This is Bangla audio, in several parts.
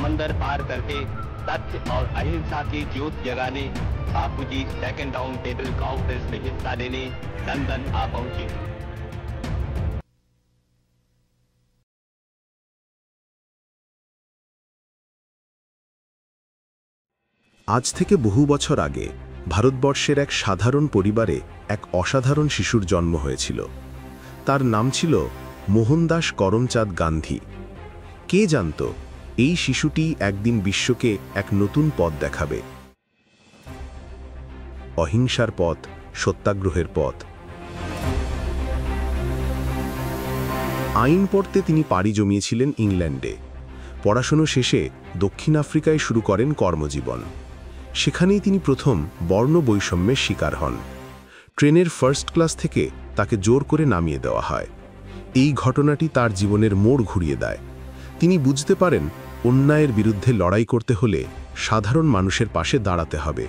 समंदर पार करके सत्य और अहिंसा की ज्योत जगाने बापूजी सेकंड राउंड टेबल कॉन्फ्रेंस में हिस्सा लेने लंदन आ पहुंचे। আজ থেকে বহু বছর আগে ভারতবর্ষের এক সাধারণ পরিবারে এক অসাধারণ শিশুর জন্ম হয়েছিল। তার নাম ছিল মোহনদাস করমচাঁদ গান্ধী। কে জানত এই শিশুটি একদিন বিশ্বকে এক নতুন পথ দেখাবে, অহিংসার পথ, সত্যাগ্রহের পথ। আইন পড়তে তিনি পাড়ি জমিয়েছিলেন ইংল্যান্ডে। পড়াশোনা শেষে দক্ষিণ আফ্রিকায় শুরু করেন কর্মজীবন। সেখানেই তিনি প্রথম বর্ণ বৈষম্যের শিকার হন। ট্রেনের ফার্স্ট ক্লাস থেকে তাকে জোর করে নামিয়ে দেওয়া হয়। এই ঘটনাটি তার জীবনের মোড় ঘুরিয়ে দেয়। তিনি বুঝতে পারেন অন্যায়ের বিরুদ্ধে লড়াই করতে হলে সাধারণ মানুষের পাশে দাঁড়াতে হবে।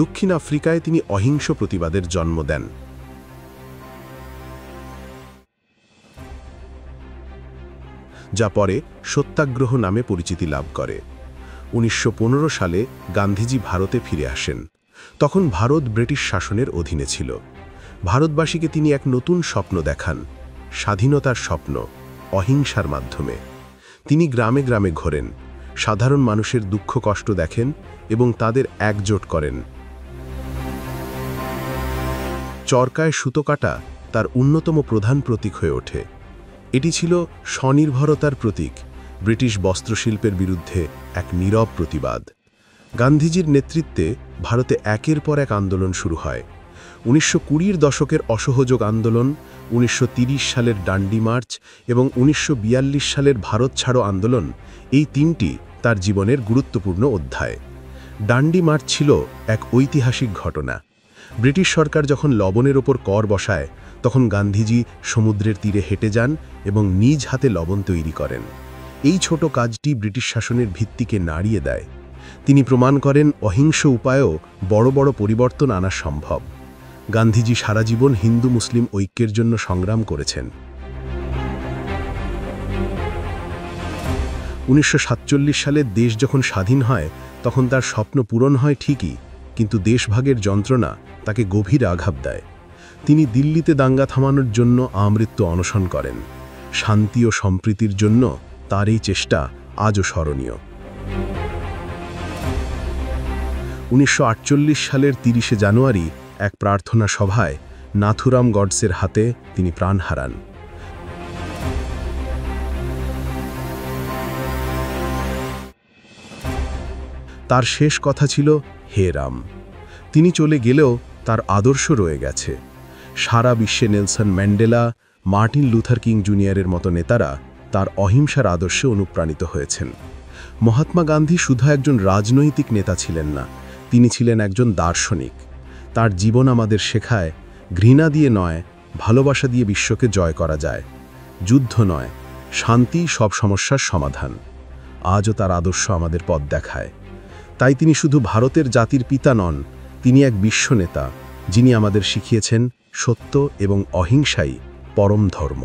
দক্ষিণ আফ্রিকায় তিনি অহিংস প্রতিবাদের জন্ম দেন। যা পরে সত্যাগ্রহ নামে পরিচিতি লাভ করে। 1915 সালে গান্ধীজি ভারতে ফিরে আসেন। তখন ভারত ব্রিটিশ শাসনের অধীনে ছিল। ভারতবাসীকে তিনি এক নতুন স্বপ্ন দেখান, স্বাধীনতার স্বপ্ন, অহিংসার মাধ্যমে। তিনি গ্রামে গ্রামে ঘোরেন, সাধারণ মানুষের দুঃখ কষ্ট দেখেন এবং তাদের একজোট করেন। চরকায় সুতো কাটা তার অন্যতম প্রধান প্রতীক হয়ে ওঠে। এটি ছিল স্বনির্ভরতার প্রতীক, ব্রিটিশ বস্ত্রশিল্পের বিরুদ্ধে এক নীরব প্রতিবাদ। গান্ধীজির নেতৃত্বে ভারতে একের পর এক আন্দোলন শুরু হয়। 1920 দশকের অসহযোগ আন্দোলন, 1930 সালের ডান্ডি মার্চ এবং 1942 সালের ভারত ছাড়ো আন্দোলন, এই তিনটি তার জীবনের গুরুত্বপূর্ণ অধ্যায়। ডান্ডি মার্চ ছিল এক ঐতিহাসিক ঘটনা। ব্রিটিশ সরকার যখন লবণের ওপর কর বসায়, তখন গান্ধীজি সমুদ্রের তীরে হেঁটে যান এবং নিজ হাতে লবণ তৈরি করেন। এই ছোট কাজটি ব্রিটিশ শাসনের ভিত্তিকে নাড়িয়ে দেয়। তিনি প্রমাণ করেন অহিংস উপায়েও বড় বড় পরিবর্তন আনা সম্ভব। গান্ধীজি সারা জীবন হিন্দু মুসলিম ঐক্যের জন্য সংগ্রাম করেছেন। 1947 সালে দেশ যখন স্বাধীন হয়, তখন তার স্বপ্ন পূরণ হয় ঠিকই, কিন্তু দেশভাগের যন্ত্রণা তাকে গভীর আঘাত দেয়। তিনি দিল্লিতে দাঙ্গা থামানোর জন্য আমৃত্যু অনশন করেন। শান্তি ও সম্প্রীতির জন্য তার এই চেষ্টা আজও স্মরণীয়। 1948 সালের 30 জানুয়ারি এক প্রার্থনা সভায় নাথুরাম গডসের হাতে তিনি প্রাণ হারান। তার শেষ কথা ছিল, হে রাম। তিনি চলে গেলেও তার আদর্শ রয়ে গেছে। সারা বিশ্বে Nelson Mandela, Martin Luther King জুনিয়রের মতো নেতারা তার অহিংসার আদর্শে অনুপ্রাণিত হয়েছেন। মহাত্মা গান্ধী শুধু একজন রাজনৈতিক নেতা ছিলেন না, তিনি ছিলেন একজন দার্শনিক। তার জীবন আমাদের শেখায়, ঘৃণা দিয়ে নয়, ভালোবাসা দিয়ে বিশ্বকে জয় করা যায়। যুদ্ধ নয়, শান্তি সব সমস্যার সমাধান। আজও তার আদর্শ আমাদের পথ দেখায়। তাই তিনি শুধু ভারতের জাতির পিতা নন, তিনি এক বিশ্ব নেতা, যিনি আমাদের শিখিয়েছেন সত্য এবং অহিংসাই পরম ধর্ম।